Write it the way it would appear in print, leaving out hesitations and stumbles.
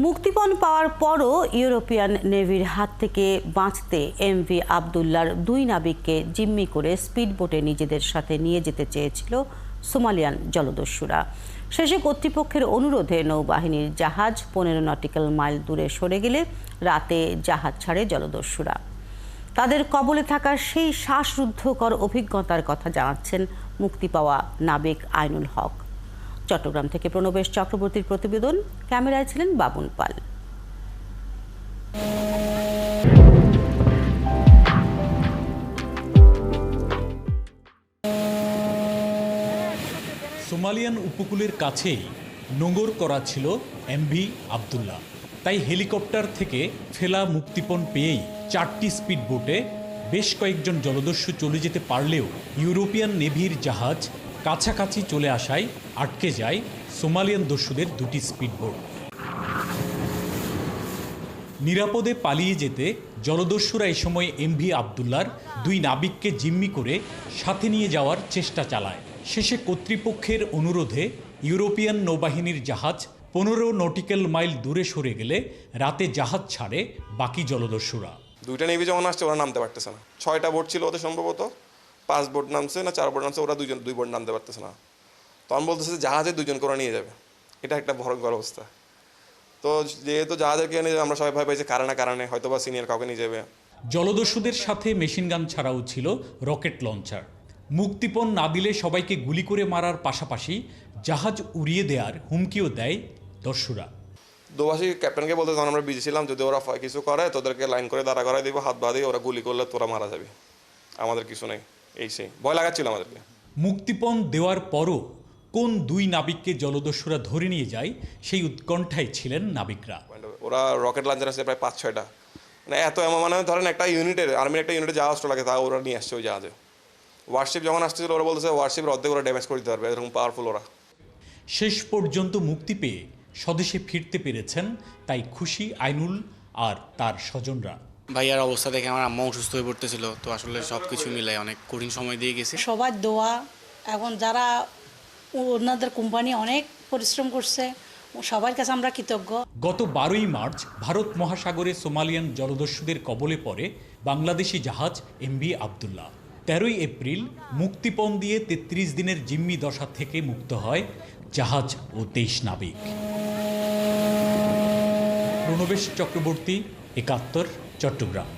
মুক্তিপণ পাওয়ার পরও ইউরোপিয়ান নেভির হাত থেকে বাঁচতে এমভি আবদুল্লার ২ নাবিককে জিম্মি করে স্পিডবোটে নিজেদের সাথে নিয়ে যেতে চেয়েছিল সোমালিয়ান জলদস্যুরা। শেষে কর্তৃপক্ষের অনুরোধে নৌবাহিনীর জাহাজ ১৫ নটিক্যাল মাইল দূরে সরে গেলে রাতে জাহাজ ছাড়ে জলদস্যুরা। তাদের কবলে থাকা সেই শ্বাসরুদ্ধকর অভিজ্ঞতার কথা জানাচ্ছেন মুক্তি পাওয়া নাবিক আইনুল হক। চট্টগ্রাম থেকে প্রণবেশ চক্রবর্তীর প্রতিবেদন, ক্যামেরায় ছিলেন বাবুন পাল। সোমালিয়ান উপকূলের কাছেই নোঙর করা ছিল এমভি আবদুল্লাহ। তাই হেলিকপ্টার থেকে ফেলা মুক্তিপণ পেয়েই ৪টি স্পিডবোটে বেশ কয়েকজন জলদস্যু চলে যেতে পারলেও ইউরোপিয়ান নেভির জাহাজ কাছাকাছি চলে আসায় আটকে যায় সোমালিয়ান দস্যুদের ২টি স্পিডবোট। নিরাপদে পালিয়ে যেতে জলদস্যুরা এই সময় এমভি আবদুল্লার ২ নাবিককে জিম্মি করে সাথে নিয়ে যাওয়ার চেষ্টা চালায়। শেষে কর্তৃপক্ষের অনুরোধে ইউরোপিয়ান নৌবাহিনীর জাহাজ ১৫ নটিক্যাল মাইল দূরে সরে গেলে রাতে জাহাজ ছাড়ে বাকি জলদস্যুরা। ২টা নেভি যখন আসছে ওরা নামতে পারতেছে না। ৬টা বোট ছিল ওদের, সম্ভবত ৫ বোট নামছে না ৪ বোট নামছে, ওরা ২ বোট নামতে পারতেছে না। তখন বলতেছে জাহাজে ২জন করে নিয়ে যাবে। এটা একটা ভয়ঙ্কর অবস্থা। তো যেহেতু জাহাজে কে নিয়ে যাবে, আমরা সবাই ভয় পাইছি কারণে হয়তো বা সিনিয়র কাউকে নিয়ে যাবে। জলদস্যুদের সাথে মেশিনগান ছাড়াও ছিল রকেট লঞ্চার। মুক্তিপণ না দিলে সবাইকে গুলি করে মারার পাশাপাশি জাহাজ উড়িয়ে দেওয়ার হুমকিও দেয় দস্যুরা। দোভাষী ক্যাপ্টেনকে বলতে তখন আমরা বিজি ছিলাম, যদি ওরা কিছু করে তোদেরকে লাইন করে দাঁড়া করাই দিব, হাত বাঁধিয়ে ওরা গুলি করলে তোরা মারা যাবে, আমাদের কিছু নেই। সেই ভয় লাগাচ্ছিল আমাদেরকে। মুক্তিপণ দেওয়ার পরও কোন ২ নাবিককে জলদস্যুরা ধরে নিয়ে যায় সেই উৎকণ্ঠায় ছিলেন নাবিকরা। ওরা রকেট লঞ্চার আছে প্রায় ৫-৬টা, মানে এত মানে ধরেন একটা ইউনিটের, আর্মির একটা ইউনিটে জাহাজ লাগে, তা ওরা নিয়ে আসছে ওই জাহাজে। ওয়ারশিপ যখন আসছিল ওরা বলতেছে ওয়ারশিপের অর্ধেক ওরা ড্যামেজ করে দিতে পারবে, এরকম পাওয়ারফুল ওরা। শেষ পর্যন্ত মুক্তি পেয়ে স্বদেশে ফিরতে পেরেছেন, তাই খুশি আইনুল আর তার স্বজনরা। ভাইয়ার অবস্থা দেখে আমার আম্মা অসুস্থ হয়ে পড়তেছিল, তো আসলে সব কিছু মিলাই অনেক কঠিন সময় দিয়ে গেছে। সবার দোয়া, এখন যারা ওনাদের কোম্পানি অনেক পরিশ্রম করছে, সবার কাছে আমরা কৃতজ্ঞ। গত ১২ই মার্চ ভারত মহাসাগরে সোমালিয়ান জলদস্যুদের কবলে পড়ে বাংলাদেশি জাহাজ এমভি আবদুল্লাহ। ১৩ই এপ্রিল মুক্তিপণ দিয়ে ৩৩ দিনের জিম্মি দশা থেকে মুক্ত হয় জাহাজ ও ২৩ নাবিক। প্রণবেশ চক্রবর্তী, ৭১, চট্টগ্রাম।